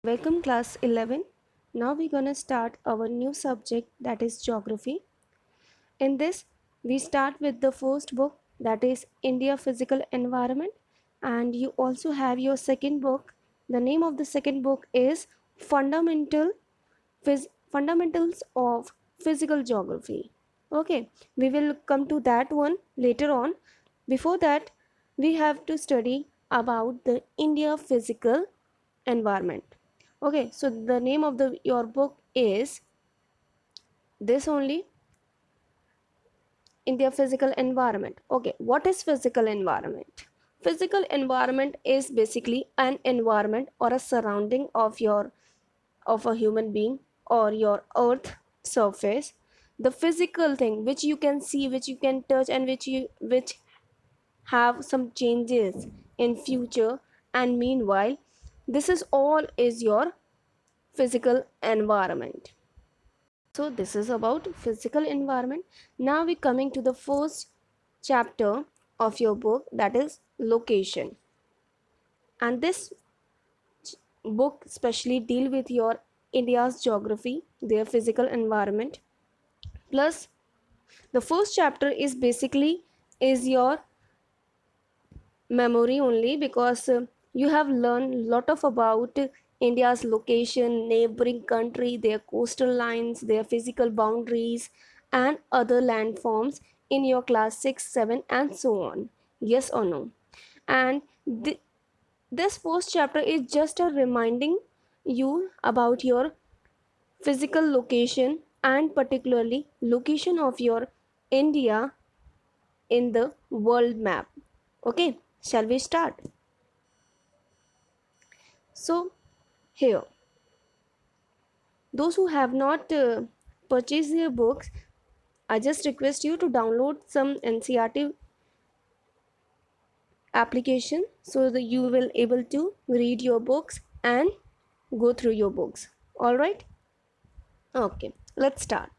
Welcome class 11. Now we're going to start our new subject, that is geography. In this we start with the first book, that is India Physical Environment, and you also have your second book. The name of the second book is Fundamentals of Physical Geography. Okay, we will come to that one later on. Before that, we have to study about the India Physical Environment. Okay, so the name of the your book is this only, India Physical Environment. Okay, what is physical environment? Physical environment is basically an environment or a surrounding of a human being or your earth surface, the physical thing which you can see, which you can touch, and which have some changes in future, and meanwhile this is all is your physical environment. So this is about physical environment. Now we coming to the first chapter of your book, that is location. And this book especially deal with your India's geography, their physical environment. Plus the first chapter is basically is your memory only, because you have learned lot of about India's location, neighboring country, their coastal lines, their physical boundaries, and other landforms in your class 6, 7, and so on. Yes or no? And this first chapter is just a reminding you about your physical location, and particularly location of your India in the world map. Okay, shall we start? So here, those who have not purchased their books, I just request you to download some NCRT application so that you will able to read your books and go through your books. All right? Okay, let's start.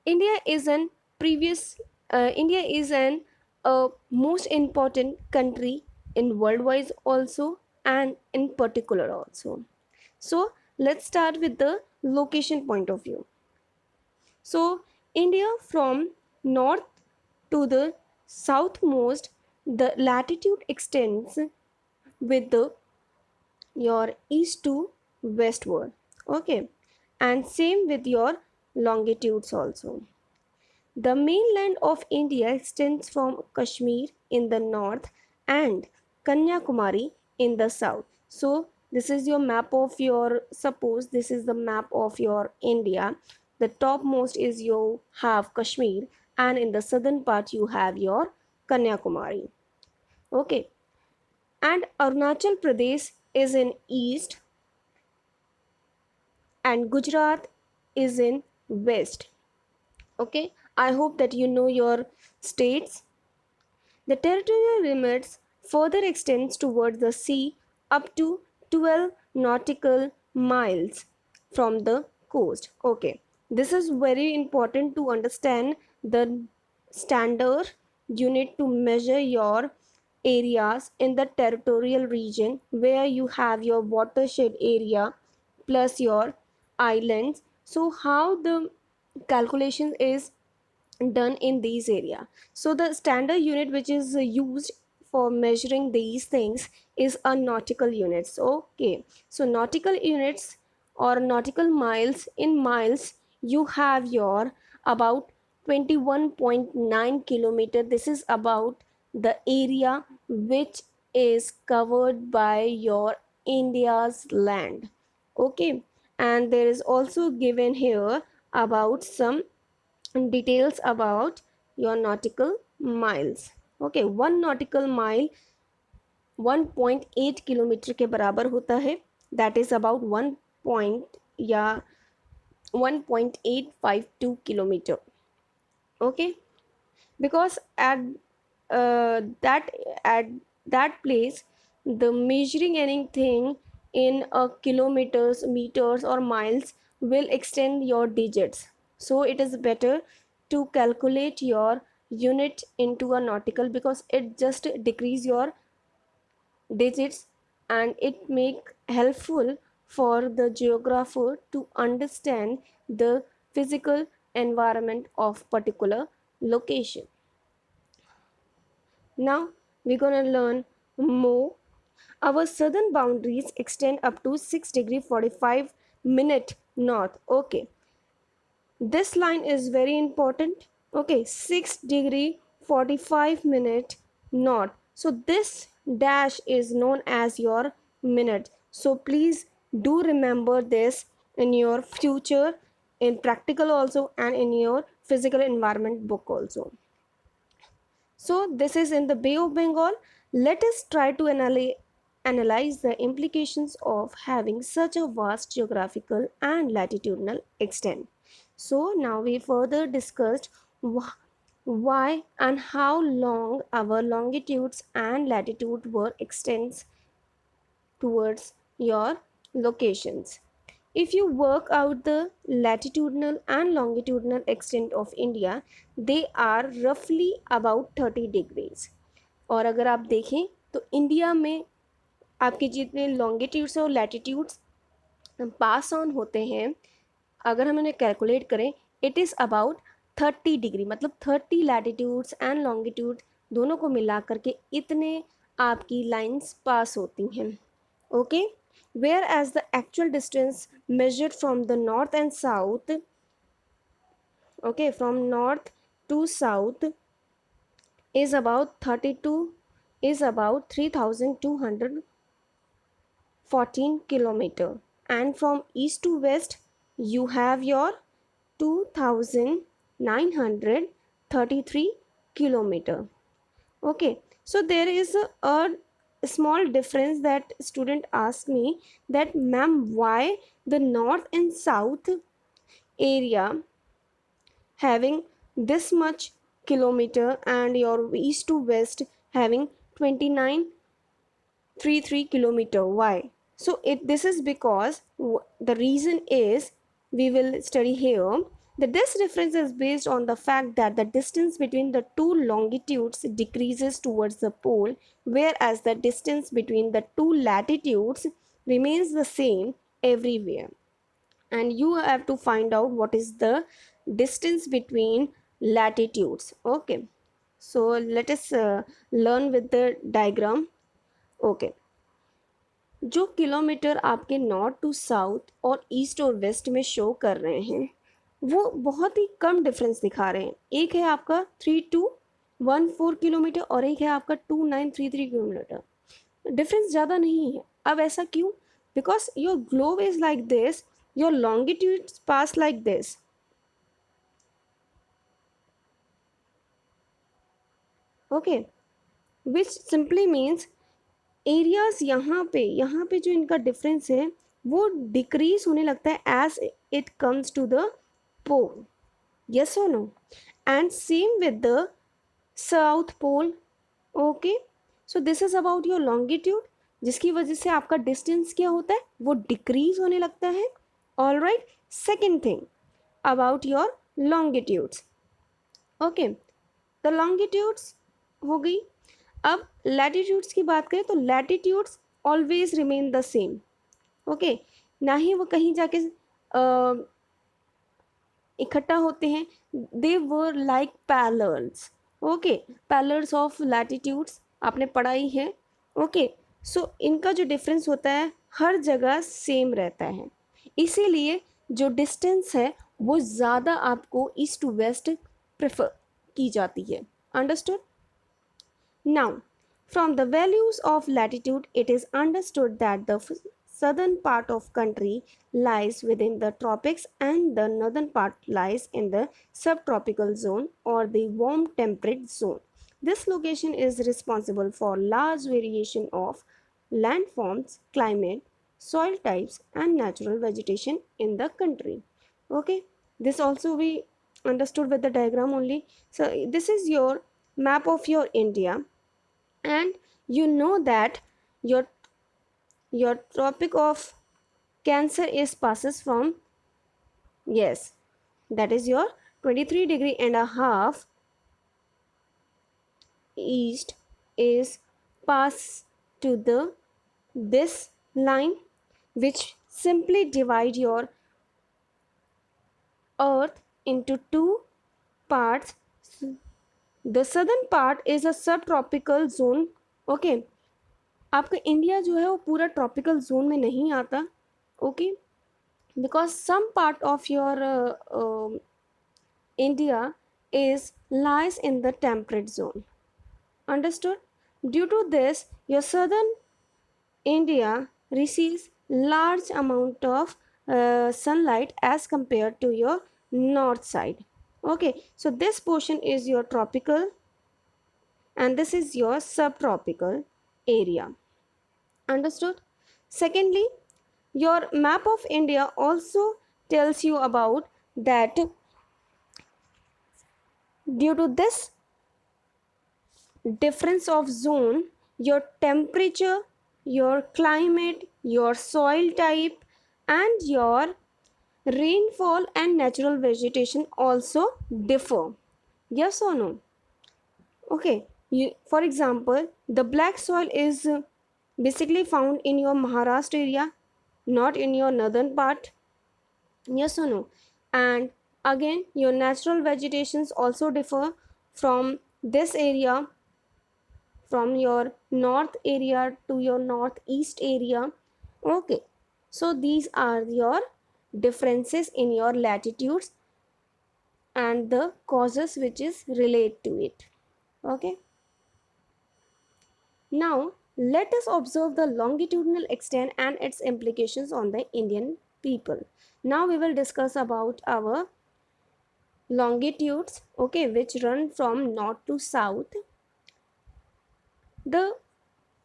India is an previous India is an most important country in worldwide also, and in particular also. So let's start with the location point of view. So India from north to the southmost, the latitude extends with the your east to westward. Okay, and same with your longitudes also. The mainland of India extends from Kashmir in the north and Kanyakumari in the south. So this is your map of your, suppose this is the map of your India. The topmost is you have Kashmir, and in the southern part you have your Kanyakumari. Okay, and Arunachal Pradesh is in east and Gujarat is in west. Okay, I hope that you know your states. The territorial limits further extends towards the sea up to 12 nautical miles from the coast. Okay, this is very important to understand the standard unit to measure your areas in the territorial region, where you have your watershed area plus your islands. So how the calculation is done in these area? So the standard unit which is used for measuring these things is a nautical units. Okay, so nautical units or nautical miles, in miles you have your about 21.9 kilometer. This is about the area which is covered by your India's land. Okay, and there is also given here about some details about your nautical miles. Okay, one nautical mile 1.8 kilometre के बराबर होता है. That is about 1 point या 1.852 kilometer. Okay, because that at that place the measuring anything in kilometers, meters, or miles will extend your digits. So it is better to calculate your unit into a nautical, because it just decrease your digits and it make helpful for the geographer to understand the physical environment of particular location. Now we're gonna learn more. Our southern boundaries extend up to 6 degree 45 minute north. Okay, this line is very important. Okay, 6 degree 45 minute north. So this dash is known as your minute. So please do remember this in your future, in practical also, and in your physical environment book also. So this is in the Bay of Bengal. Let us try to analyze the implications of having such a vast geographical and latitudinal extent. So now we further discussed why and how long our longitudes and latitude were extends towards your locations. If you work out the latitudinal and longitudinal extent of India, they are roughly about 30 degrees. और अगर आप देखें तो India में आपके जितने longitudes और latitudes pass on होते हैं, अगर हम इन्हें कैलकुलेट करें, इट इज़ अबाउट 30 डिग्री, मतलब 30 लैटिट्यूड्स एंड लॉन्गिट्यूड दोनों को मिला करके इतने आपकी लाइंस पास होती हैं. Okay, whereas the actual distance measured from the north and south, okay, from north to south is about 32 is about 3214 kilometer, and from east to west you have your 2933 kilometer. Okay, so there is a small difference that student asked me that ma'am, why the north and south area having this much kilometer and your east to west having 2933 kilometer, why? So this is because the reason is, we will study here, that this difference is based on the fact that the distance between the two longitudes decreases towards the pole, whereas the distance between the two latitudes remains the same everywhere. And you have to find out what is the distance between latitudes. Okay, so let us learn with the diagram. Okay, जो kilometre आपके north to south और east और waste में show कर रहे हैं वो बहुत ही कम डिफरेंस दिखा रहे हैं. एक है आपका 3214 किलोमीटर और एक है आपका 2933 किलोमीटर. डिफरेंस ज़्यादा नहीं है. अब ऐसा क्यों? Because your globe is like this, your longitude pass like this. Okay, which simply means areas यहाँ पे जो इनका डिफरेंस है वो डिक्रीज होने लगता है as it comes to the pole. Yes और no? And same with the south pole. Okay, so this is about your longitude, जिसकी वजह से आपका डिस्टेंस क्या होता है, वो डिक्रीज होने लगता है. All right, second thing about your longitudes. Okay, the longitudes हो गई. अब लैटिट्यूड्स की बात करें तो latitudes always remain the same. Okay, ना ही वो कहीं जाके इकट्ठा होते हैं. They were like parallels. Okay, parallels of latitudes आपने पढ़ा ही है. ओके, सो इनका जो डिफरेंस होता है हर जगह सेम रहता है, इसीलिए जो डिस्टेंस है वो ज़्यादा आपको ईस्ट टू वेस्ट प्रेफर की जाती है. Understood? Now, from the values of latitude, it is understood that the southern part of country lies within the tropics and the northern part lies in the subtropical zone or the warm temperate zone. This location is responsible for large variation of landforms, climate, soil types and natural vegetation in the country. Okay, this also we understood with the diagram only. So this is your map of your India, and you know that your tropic of Cancer is passes from, yes, that is your 23 degree and a half east is pass to the this line which simply divide your earth into two parts. The southern part is a subtropical zone. Okay, आपका India जो है वो पूरा tropical zone में नहीं आता. Okay, because some part of your India is lies in the temperate zone. Understood? Due to this, your southern India receives large amount of sunlight as compared to your north side. Okay, so this portion is your tropical and this is your subtropical area. Understood? Secondly, your map of India also tells you about that due to this difference of zone, your temperature, your climate, your soil type, and your rainfall and natural vegetation also differ. Yes or no? Okay, for example, the black soil is basically found in your Maharashtra area, not in your northern part. Yes or no? And again, your natural vegetations also differ from this area, from your north area to your northeast area. Okay, so these are your differences in your latitudes and the causes which is relate to it. Okay, now let us observe the longitudinal extent and its implications on the Indian people. Now we will discuss about our longitudes, okay, which run from north to south. There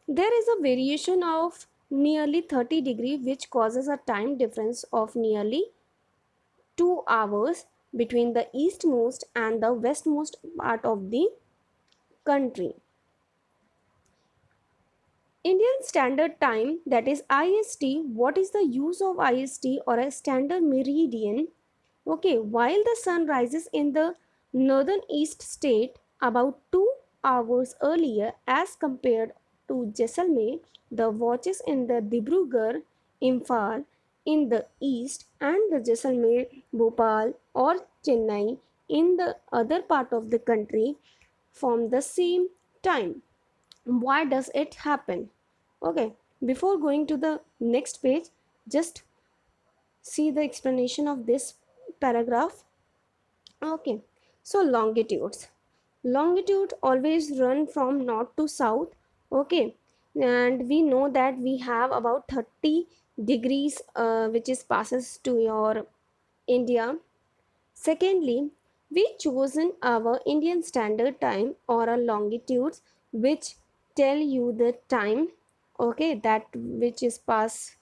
is a variation of nearly 30 degrees which causes a time difference of nearly 2 hours between the eastmost and the westmost part of the country. Indian Standard Time, that is IST. What is the use of IST or a standard meridian? Okay, while the sun rises in the northern east state about 2 hours earlier as compared to Jaisalmer, the watches in the Dibrugarh, Imphal in the east and the Jaisalmer, Bhopal or Chennai in the other part of the country form the same time. Why does it happen? Okay, before going to the next page, just see the explanation of this paragraph. Okay, so longitudes. Longitude always run from north to south. Okay, and we know that we have about 30 degrees which is passes to your India. Secondly, we chosen our Indian Standard Time or a longitudes which tell you the time, okay, that which is past,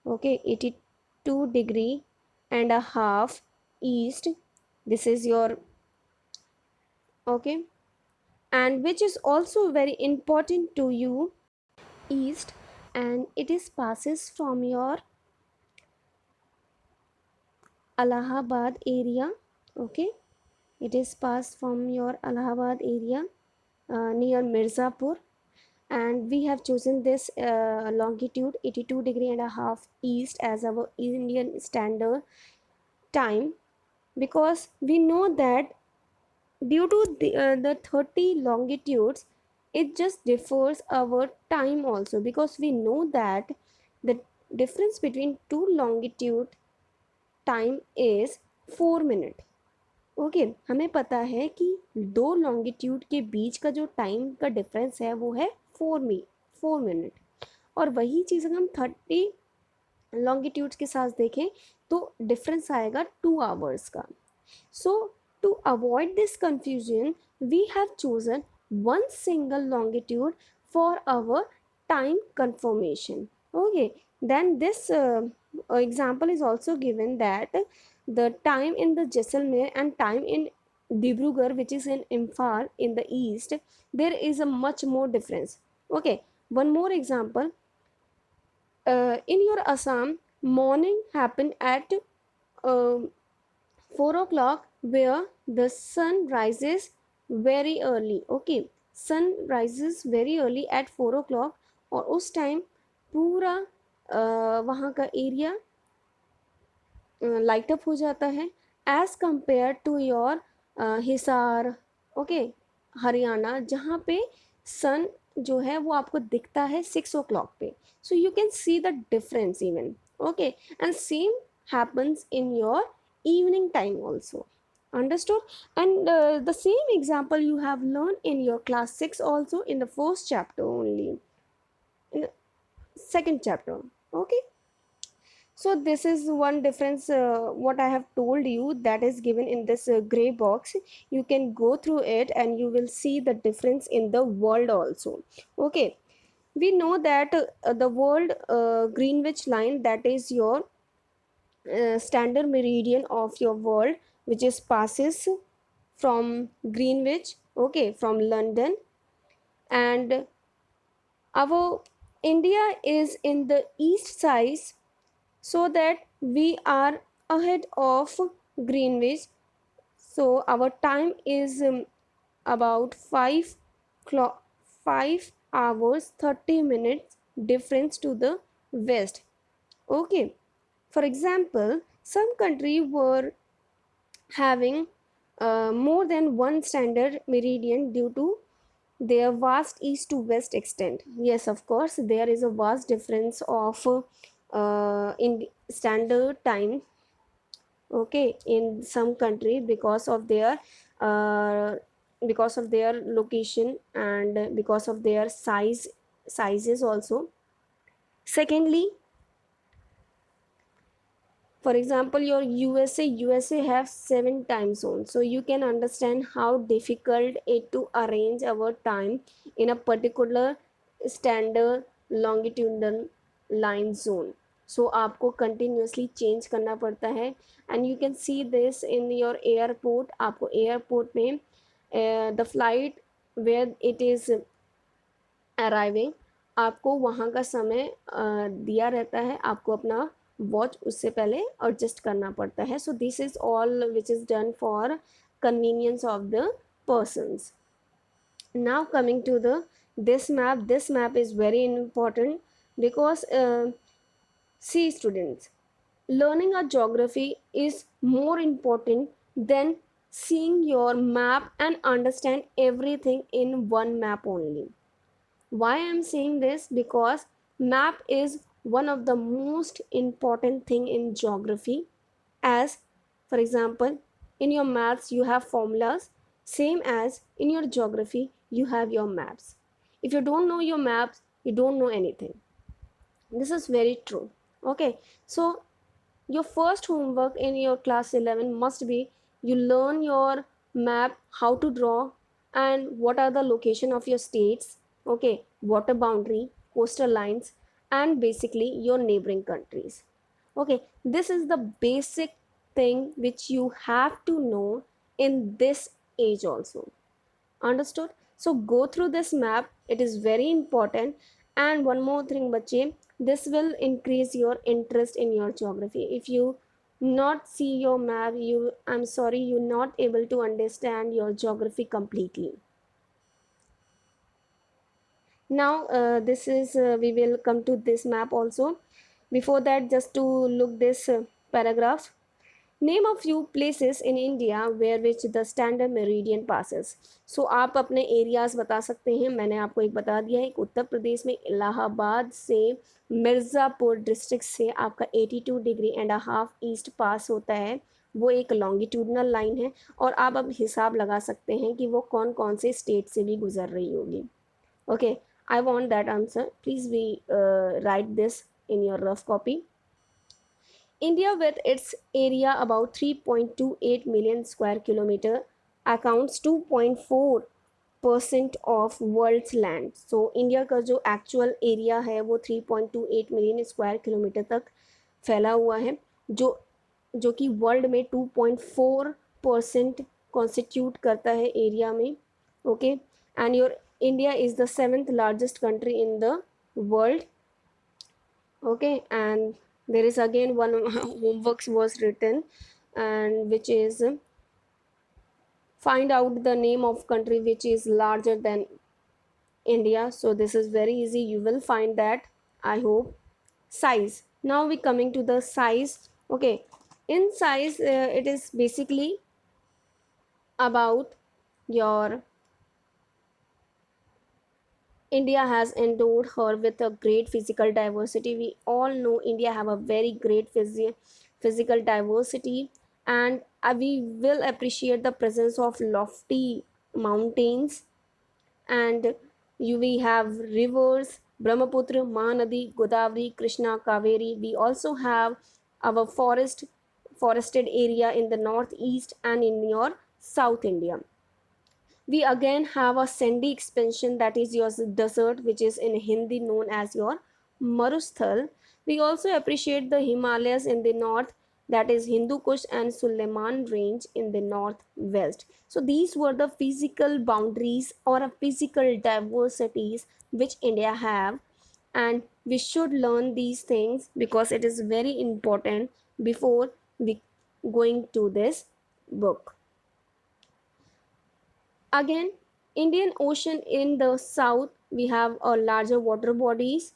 okay, 82 and a half east. This is your, okay, and which is also very important to you east, and it is passes from your Allahabad area. Okay, it is passed from your Allahabad area near Mirzapur, and we have chosen this longitude 82 and a half east as our Indian Standard Time because we know that due to the 30 longitudes it just differs our time also, because we know that the difference between two longitude time is 4 minute. Okay हमें पता है कि दो longitude के बीच का जो time का difference है वो है 4 मिनट, और वही चीज़ अगर हम 30 लॉन्गिट्यूड्स के साथ देखें तो डिफरेंस आएगा 2 आवर्स का. So to avoid this confusion we have chosen one single longitude for our time confirmation. Okay, then this example is also given that the time in the Jaisalmer and time in Dibrugarh, which is in Imphal in the east, there is a much more difference. Okay, one more example. In your Assam, morning happen at uh, 4 o'clock where the sun rises very early. Okay, sun rises very early at 4 o'clock और उस time पूरा वहाँ का area light up हो जाता है as compare to your Hisar, okay, Haryana, जहाँ पे सन जो है वो आपको दिखता है 6 o'clock पे. So you can see the difference even. Okay, and same happens in your evening time also. Understood? And the same example you have learned in your class 6 also in the first chapter only, in the second chapter. Okay, so this is one difference, what I have told you, that is given in this gray box. You can go through it and you will see the difference in the world also. Okay, we know that the world Greenwich line, that is your standard meridian of your world, which is passes from Greenwich, okay, from London. And our India is in the east side, so that we are ahead of Greenwich. So our time is about 5 hours 30 minutes difference to the west. Okay, for example, some country were having more than one standard meridian due to their vast east to west extent. Yes, of course, there is a vast difference of in standard time, okay, in some country uh, because of their location and because of their sizes also. Secondly, for example, your USA have 7 time zones, so you can understand how difficult it to arrange our time in a particular standard longitudinal line zone. So आपको continuously change करना पड़ता है, and you can see this in your airport. आपको airport में the flight where it is arriving, आपको वहाँ का समय दिया रहता है, आपको अपना वॉच उससे पहले एडजस्ट करना पड़ता है. सो this is all which is done for convenience of the persons. Now coming to the this map is very important because see students, learning a geography is more important than seeing your map and understand everything in one map only. Why I'm saying this? Because map is one of the most important thing in geography. As for example, in your maths you have formulas, same as in your geography you have your maps. If you don't know your maps, you don't know anything. This is very true. Okay, so your first homework in your class 11 must be you learn your map, how to draw, and what are the location of your states, okay, water boundary, coastal lines, and basically your neighboring countries. Okay, this is the basic thing which you have to know in this age also. Understood? So go through this map, it is very important. And one more thing bache, this will increase your interest in your geography. If you not see your map, I'm sorry, you're not able to understand your geography completely. Now this is we will come to this map also. Before that, just to look this paragraph. Name a few places in India where which the standard meridian passes. So आप अपने areas बता सकते हैं. मैंने आपको एक बता दिया है, एक उत्तर प्रदेश में इलाहाबाद से मिर्ज़ापुर डिस्ट्रिक्ट से आपका 82.5 ईस्ट पास होता है. वो एक लॉन्गिट्यूडनल लाइन है और आप अब हिसाब लगा सकते हैं कि वो कौन कौन से स्टेट से भी गुजर रही होगी. Okay, I want that answer. Please we write this in your rough copy. India, with its area about 3.28 million square kilometer, accounts 2.4% of world's land. So India का जो actual area है वो 3.28 million square kilometer तक फैला हुआ है, जो कि वर्ल्ड में 2.4% कॉन्स्टिट्यूट करता है एरिया में. Okay, and your India is the 7th largest country in the world. Okay, and there is again one homework was written, and which is find out the name of country which is larger than India. So this is very easy, you will find that, I hope. Size. Now we coming to the size. Okay, In size, it is basically about your India has endowed her with a great physical diversity. We all know India have a very great physical diversity, and we will appreciate the presence of lofty mountains, and we have rivers Brahmaputra, Mahanadi, Godavari, Krishna, Kaveri. We also have our forested area in the northeast and in your South India. We again have a sandy expansion, that is your desert, which is in Hindi known as your Marusthal. We also appreciate the Himalayas in the north, that is Hindu Kush and Suleiman range in the northwest. So these were the physical boundaries or a physical diversities which India have, and we should learn these things because it is very important before we going to this book. Again, Indian Ocean in the south, we have a larger water bodies,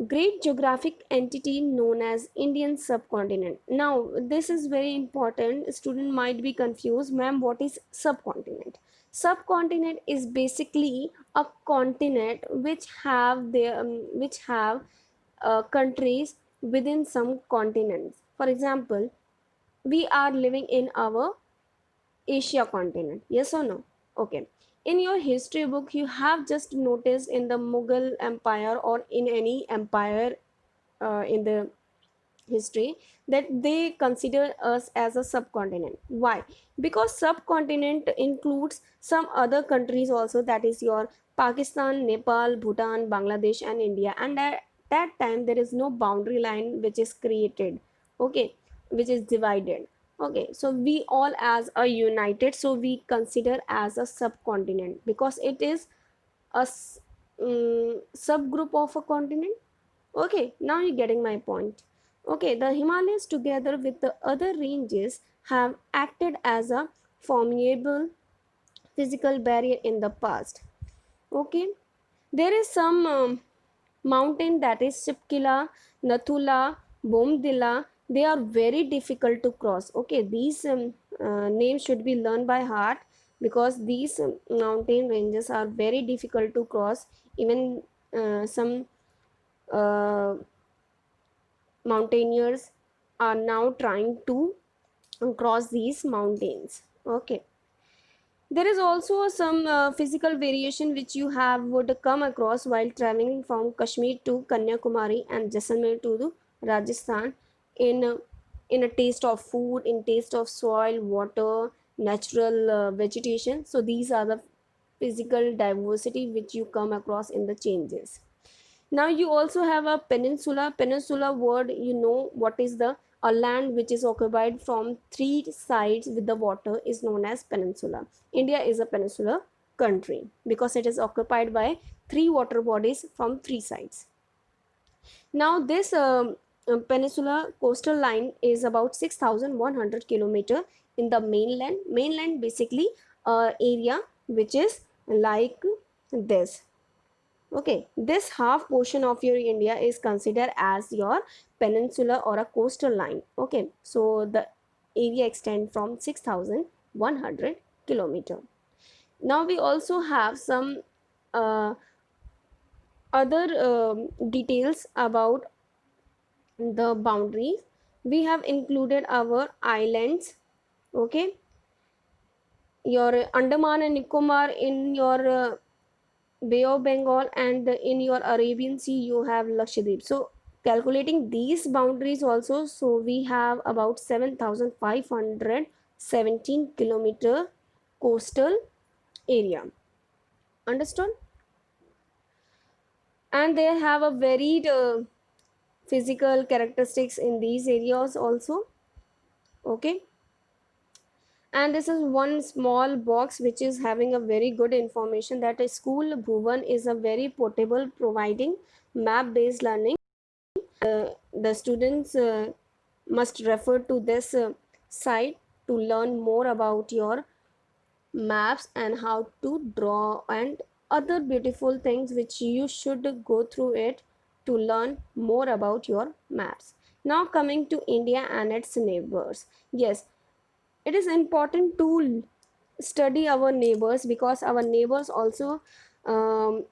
great geographic entity known as Indian subcontinent. Now, this is very important. Student might be confused, ma'am, what is subcontinent? Subcontinent is basically a continent which have countries within some continents. For example, we are living in our Asia continent. Yes or no? Okay. In your history book, you have just noticed in the Mughal Empire or in any empire in the history that they consider us as a subcontinent. Why? Because subcontinent includes some other countries also, that is your Pakistan, Nepal, Bhutan, Bangladesh, and India. And at that time, there is no boundary line which is created, okay, which is divided. Okay, so we all as a united, so we consider as a subcontinent because it is a subgroup of a continent. Okay, now you're getting my point. Okay, the Himalayas together with the other ranges have acted as a formidable physical barrier in the past. Okay, there is some mountain, that is Shipkila, Nathula, Bomdila. They are very difficult to cross. Okay, these names should be learned by heart because these mountain ranges are very difficult to cross. Even some uh, mountaineers are now trying to cross these mountains. Okay, there is also some physical variation which you have would come across while traveling from Kashmir to Kanyakumari and Jaisalmer to the Rajasthan, in in a taste of food, in taste of soil, water, natural vegetation. So these are the physical diversity which you come across in the changes. Now you also have a peninsula word, you know what is the a land which is occupied from three sides with the water is known as peninsula. India is a peninsular country because it is occupied by three water bodies from three sides. Now this peninsula coastal line is about 6100 kilometer in the mainland basically area which is like this. Okay, this half portion of your India is considered as your peninsula or a coastal line. Okay, so the area extends from 6100 kilometer. Now we also have some uh, other details about the boundaries. We have included our islands. Okay, your Andaman and Nicobar in your Bay of Bengal, and in your Arabian Sea you have Lakshadweep. So calculating these boundaries also, so we have about 7517 kilometer coastal area. Understood? And they have a varied physical characteristics in these areas also. Okay, and this is one small box which is having a very good information that a school Bhuvan is a very portable, providing map based learning. The students must refer to this site to learn more about your maps and how to draw and other beautiful things which you should go through it to learn more about your maps. Now coming to India and its neighbors. Yes, it is important to study our neighbors because our neighbors also um,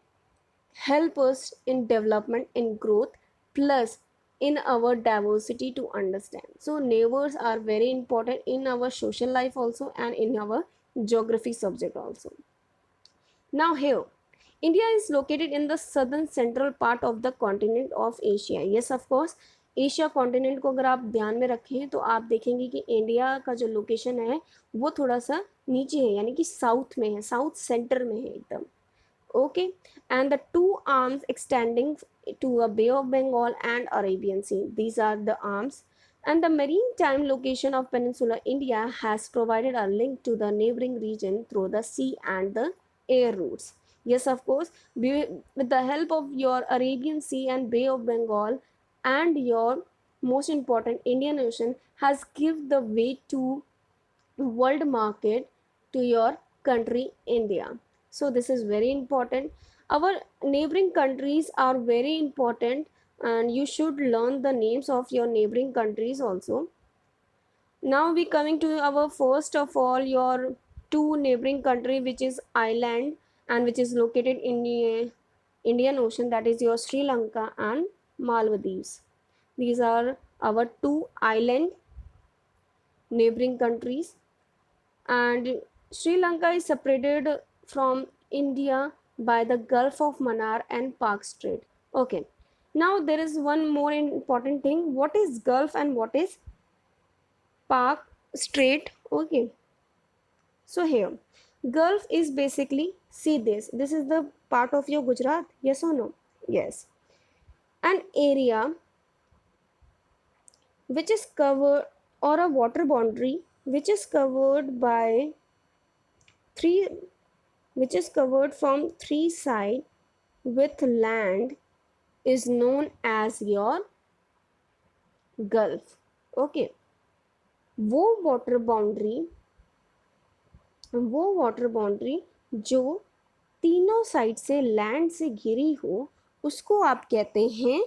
help us in development, in growth, plus in our diversity to understand. So neighbors are very important in our social life also and in our geography subject also. Now here, India is located in the southern central part of the continent of Asia. Yes, of course, Asia continent को अगर आप ध्यान में रखें तो आप देखेंगे कि इंडिया का जो लोकेशन है वो थोड़ा सा नीचे है, यानी कि साउथ में है, साउथ सेंटर में है एकदम. Okay, and the two arms extending to a Bay of Bengal and Arabian Sea, these are the arms. And the maritime location of peninsular India has provided a link to the neighboring region through the sea and the air routes. Yes, of course, with the help of your Arabian Sea and Bay of Bengal and your most important Indian Ocean has given the way to world market to your country India. So this is very important. Our neighboring countries are very important, and you should learn the names of your neighboring countries also. Now we coming to our first of all your two neighboring country, which is island and which is located in the Indian Ocean, that is your Sri Lanka and Maldives. These are our two island neighboring countries, and Sri Lanka is separated from India by the Gulf of Mannar and Park Strait. Okay, now there is one more important thing. What is Gulf and what is Park Strait? Okay, so here Gulf is basically, see this is the part of your Gujarat, yes or no? Yes, an area which is covered, or a water boundary which is covered by three, which is covered from three sides with land, is known as your Gulf. Okay, वो water boundary वो water boundary जो तीनों side से land से घिरी हो उसको आप कहते हैं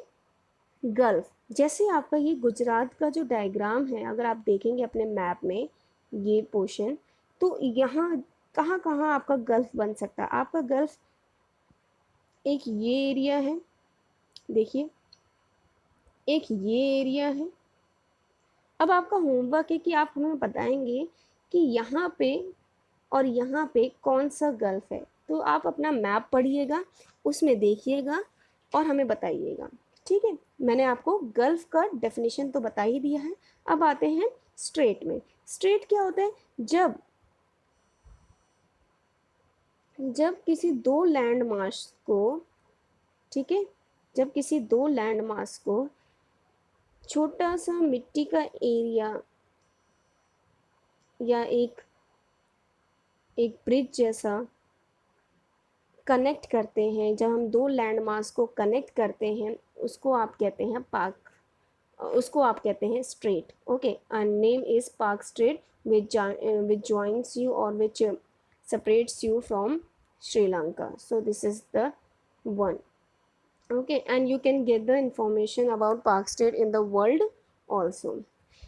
गल्फ. जैसे आपका ये गुजरात का जो डायग्राम है, अगर आप देखेंगे अपने मैप में ये पोर्शन, तो यहाँ कहाँ कहाँ आपका गल्फ बन सकता है. आपका गल्फ एक ये एरिया है, देखिए एक ये एरिया है. अब आपका होमवर्क है कि आप हमें बताएंगे कि यहाँ पे और यहाँ पे कौन सा गल्फ है. तो आप अपना मैप पढ़िएगा, उसमें देखिएगा और हमें बताइएगा. ठीक है, मैंने आपको गल्फ का डेफिनेशन तो बता ही दिया है. अब आते हैं स्ट्रेट में. स्ट्रेट क्या होता है? जब किसी दो लैंड मास को, ठीक है, जब किसी दो लैंड मास को छोटा सा मिट्टी का एरिया या एक ब्रिज जैसा कनेक्ट करते हैं, जब हम दो लैंड मास को कनेक्ट करते हैं उसको आप कहते हैं पार्क, उसको आप कहते हैं straight. Okay, and name is park straight which joins you or which separates you from Sri Lanka. So this is the one. Okay, and you can get the information about Park Strait in the world also.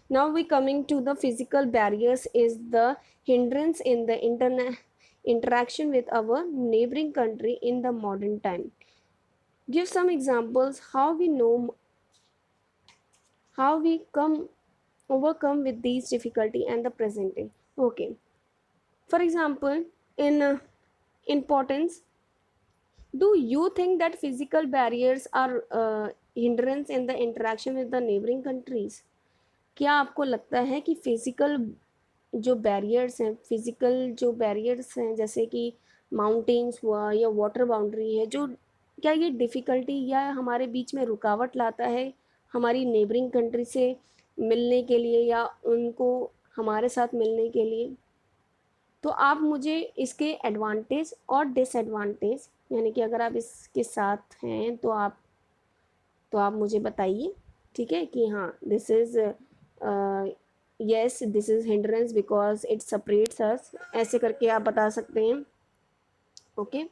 Now we coming to the physical barriers is the hindrance in the interaction with our neighboring country in the modern time. Give some examples how we know, how we come overcome with these difficulty and the present day. Okay, for example, in importance, do you think that physical barriers are hindrance in the interaction with the neighboring countries? क्या आपको लगता है कि physical जो barriers हैं जैसे कि mountains हुआ या वाटर बाउंड्री है, जो क्या ये डिफ़िकल्टी या हमारे बीच में रुकावट लाता है हमारी नेबरिंग कंट्री से मिलने के लिए या उनको हमारे साथ मिलने के लिए? तो आप मुझे इसके एडवांटेज और डिसएडवांटेज, यानी कि अगर आप इसके साथ हैं तो आप मुझे बताइए. ठीक है, कि हाँ this is yes this is hindrance because it separates us, ऐसे करके आप बता सकते हैं. ओके,